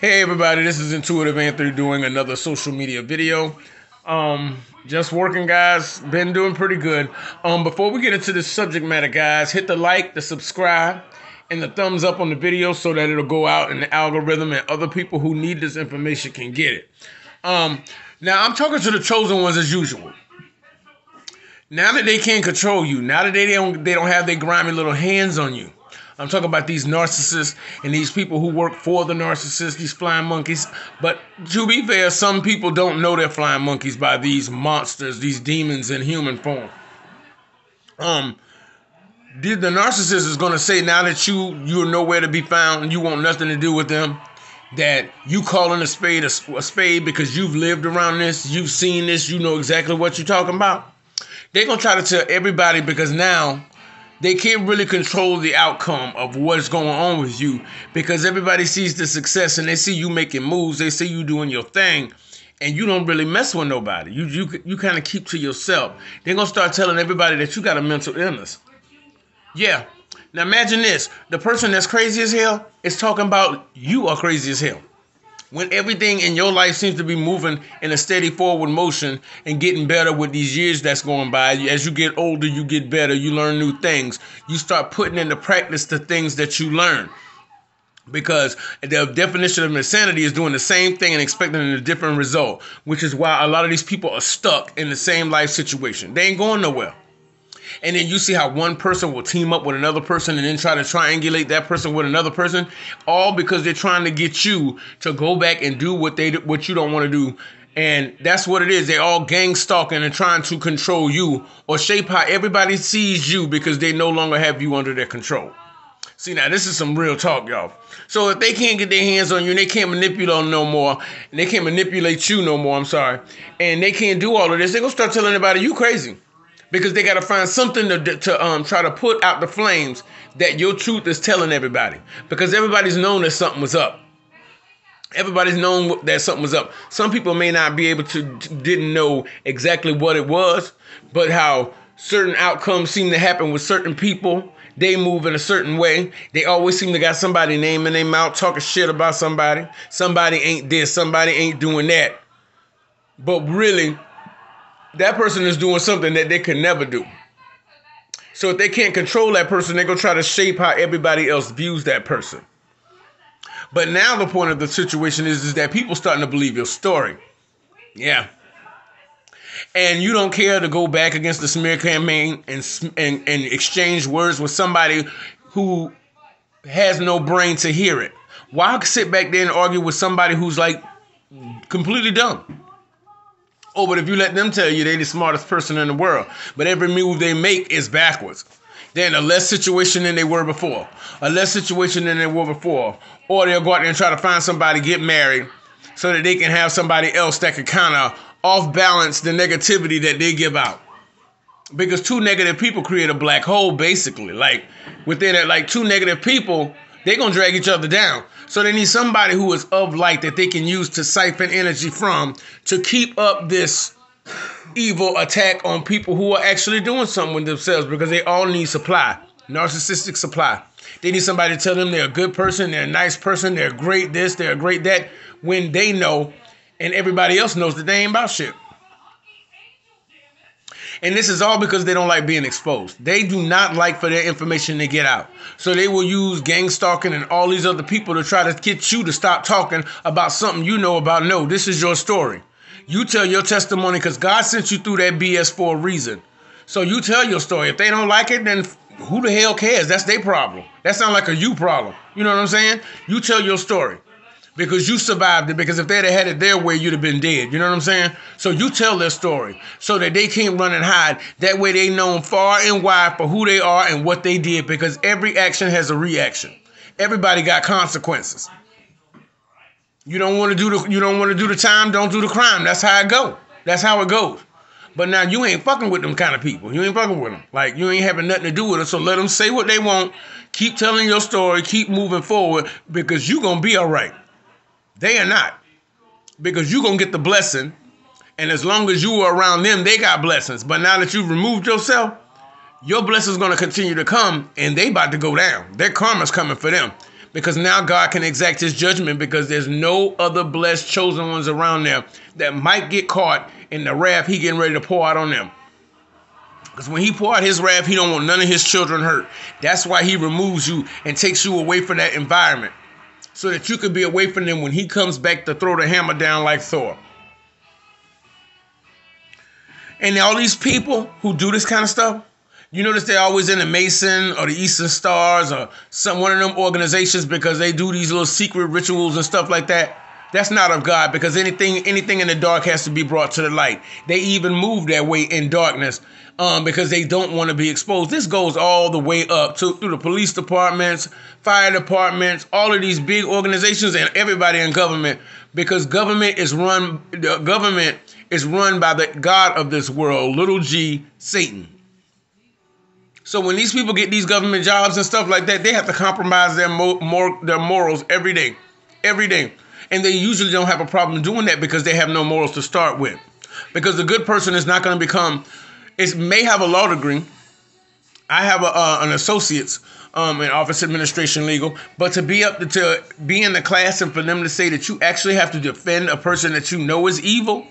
Hey everybody, this is Intuitive Anthony doing another social media video. Just working, guys. Been doing pretty good. Before we get into this subject matter, guys, hit the like, the subscribe, and the thumbs up on the video so that it'll go out in the algorithm and other people who need this information can get it. Now I'm talking to the chosen ones as usual. Now that they can't control you, now that they don't have their grimy little hands on you. I'm talking about these narcissists and these people who work for the narcissists, these flying monkeys. But to be fair, some people don't know they're flying monkeys by these monsters, these demons in human form. The narcissist is going to say now that you're nowhere to be found and you want nothing to do with them, that you calling a spade because you've lived around this, you've seen this, you know exactly what you're talking about. They're going to try to tell everybody because now they can't really control the outcome of what's going on with you because everybody sees the success and they see you making moves. They see you doing your thing and you don't really mess with nobody. You kind of keep to yourself. They're going to start telling everybody that you got a mental illness. Yeah. Now imagine this. The person that's crazy as hell is talking about you are crazy as hell. When everything in your life seems to be moving in a steady forward motion and getting better with these years that's going by, as you get older, you get better, you learn new things. You start putting into practice the things that you learn. Because the definition of insanity is doing the same thing and expecting a different result, which is why a lot of these people are stuck in the same life situation. They ain't going nowhere. And then you see how one person will team up with another person and then try to triangulate that person with another person, all because they're trying to get you to go back and do what you don't want to do. And that's what it is. They're all gang stalking and trying to control you or shape how everybody sees you because they no longer have you under their control. See, now this is some real talk, y'all. So if they can't get their hands on you and they can't manipulate no more, and they can't manipulate you no more, and they can't do all of this, they're going to start telling everybody you crazy. Because they got to find something to try to put out the flames that your truth is telling everybody. Because everybody's known that something was up. Everybody's known that something was up. Some people may not be able to, didn't know exactly what it was, but how certain outcomes seem to happen with certain people. They move in a certain way. They always seem to got somebody name in their mouth talking shit about somebody. Somebody ain't this, somebody ain't doing that. But really, that person is doing something that they can never do. So if they can't control that person, they're going to try to shape how everybody else views that person. But now the point of the situation is that people starting to believe your story. Yeah. And you don't care to go back against the smear campaign and exchange words with somebody who has no brain to hear it. Why sit back there and argue with somebody who's like completely dumb? Oh, but if you let them tell you they're the smartest person in the world, but every move they make is backwards. They're in a less situation than they were before. Or they'll go out there and try to find somebody, get married, so that they can have somebody else that can kind of off balance the negativity that they give out. Because two negative people create a black hole, basically. Like within it, like two negative people, they're going to drag each other down. So they need somebody who is of light that they can use to siphon energy from to keep up this evil attack on people who are actually doing something with themselves because they all need supply, narcissistic supply. They need somebody to tell them they're a good person, they're a nice person, they're great this, they're great that, when they know and everybody else knows that they ain't about shit. And this is all because they don't like being exposed. They do not like for their information to get out. So they will use gang stalking and all these other people to try to get you to stop talking about something you know about. No, this is your story. You tell your testimony because God sent you through that BS for a reason. So you tell your story. If they don't like it, then who the hell cares? That's their problem. That sounds like a you problem. You know what I'm saying? You tell your story. Because you survived it. Because if they'd have had it their way, you'd have been dead. You know what I'm saying? So you tell their story so that they can't run and hide. That way they know far and wide for who they are and what they did. Because every action has a reaction. Everybody got consequences. You don't want to do the time, don't do the crime. That's how it goes. That's how it goes. But now you ain't fucking with them kind of people. You ain't fucking with them. Like you ain't having nothing to do with them. So let them say what they want. Keep telling your story. Keep moving forward because you gonna be all right. They are not. Because you're going to get the blessing. And as long as you are around them, they got blessings. But now that you've removed yourself, your blessing's going to continue to come. And they about to go down. Their karma's coming for them. because now God can exact his judgment, because there's no other blessed chosen ones around there that might get caught in the wrath he getting ready to pour out on them. Because when he pour out his wrath, he don't want none of his children hurt. That's why he removes you and takes you away from that environment, so that you could be away from them when he comes back to throw the hammer down like Thor. And all these people who do this kind of stuff, you notice they're always in the Mason or the Eastern Stars or one of them organizations, because they do these little secret rituals and stuff like that. That's not of God, because anything in the dark has to be brought to the light. They even move that way in darkness because they don't want to be exposed. This goes all the way up through the police departments, fire departments, all of these big organizations, and everybody in government, because government is run by the God of this world, little g, Satan. So when these people get these government jobs and stuff like that, they have to compromise their morals every day. And they usually don't have a problem doing that because they have no morals to start with. Because the good person is not going to become, it may have a law degree. I have an associate's in office administration legal, but to be in the class and for them to say that you actually have to defend a person that you know is evil,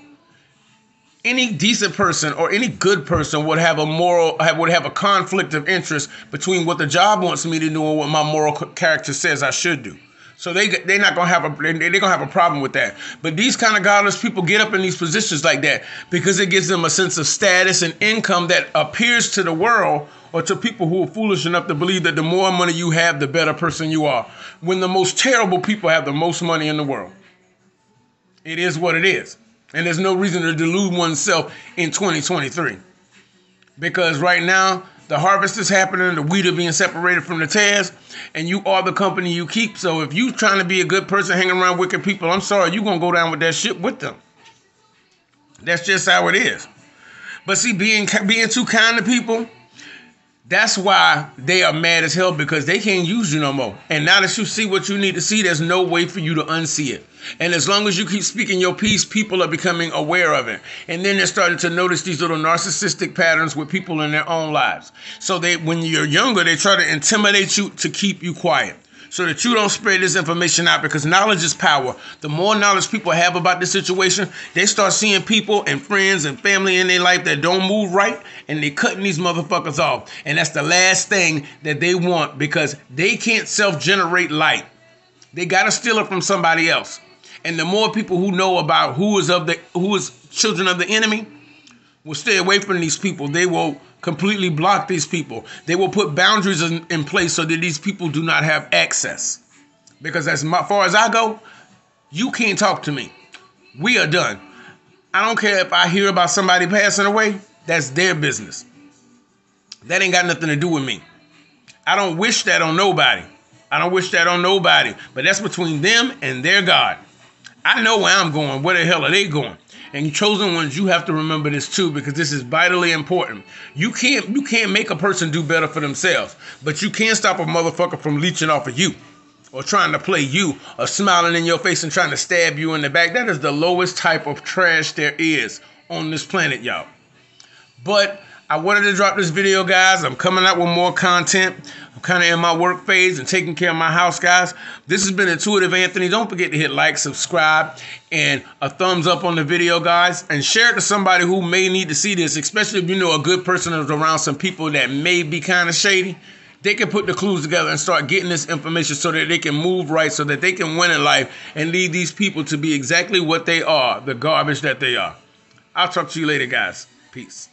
any decent person or any good person would have a conflict of interest between what the job wants me to do and what my moral character says I should do. So they're gonna have a problem with that. But these kind of godless people get up in these positions like that because it gives them a sense of status and income that appears to the world or to people who are foolish enough to believe that the more money you have, the better person you are. When the most terrible people have the most money in the world. It is what it is. And there's no reason to delude oneself in 2023. Because right now, the harvest is happening, the wheat are being separated from the tares, and you are the company you keep. So if you trying to be a good person hanging around wicked people, I'm sorry, you're going to go down with that shit with them. That's just how it is. But see, being too kind to people, that's why they are mad as hell, because they can't use you no more. And now that you see what you need to see, there's no way for you to unsee it. And as long as you keep speaking your piece, people are becoming aware of it. And then they're starting to notice these little narcissistic patterns with people in their own lives. So when you're younger, they try to intimidate you to keep you quiet, so that you don't spread this information out, because knowledge is power. The more knowledge people have about this situation, they start seeing people and friends and family in their life that don't move right, and they cutting these motherfuckers off. And that's the last thing that they want, because they can't self-generate light. They got to steal it from somebody else. And the more people who know about who is children of the enemy will stay away from these people. They will completely block these people. They will put boundaries in place so that these people do not have access. Because as far as I go, you can't talk to me. We are done. I don't care if I hear about somebody passing away. That's their business. That ain't got nothing to do with me. I don't wish that on nobody. But that's between them and their God. I know where I'm going. Where the hell are they going? And chosen ones, you have to remember this too, because this is vitally important. You can't make a person do better for themselves, but you can stop a motherfucker from leeching off of you, or trying to play you, or smiling in your face and trying to stab you in the back. That is the lowest type of trash there is on this planet, y'all. But I wanted to drop this video, guys. I'm coming out with more content. I'm kind of in my work phase and taking care of my house, guys. This has been Intuitive Anthony. Don't forget to hit like, subscribe, and a thumbs up on the video, guys. And share it to somebody who may need to see this, especially if you know a good person is around some people that may be kind of shady. They can put the clues together and start getting this information so that they can move right, so that they can win in life and lead these people to be exactly what they are, the garbage that they are. I'll talk to you later, guys. Peace.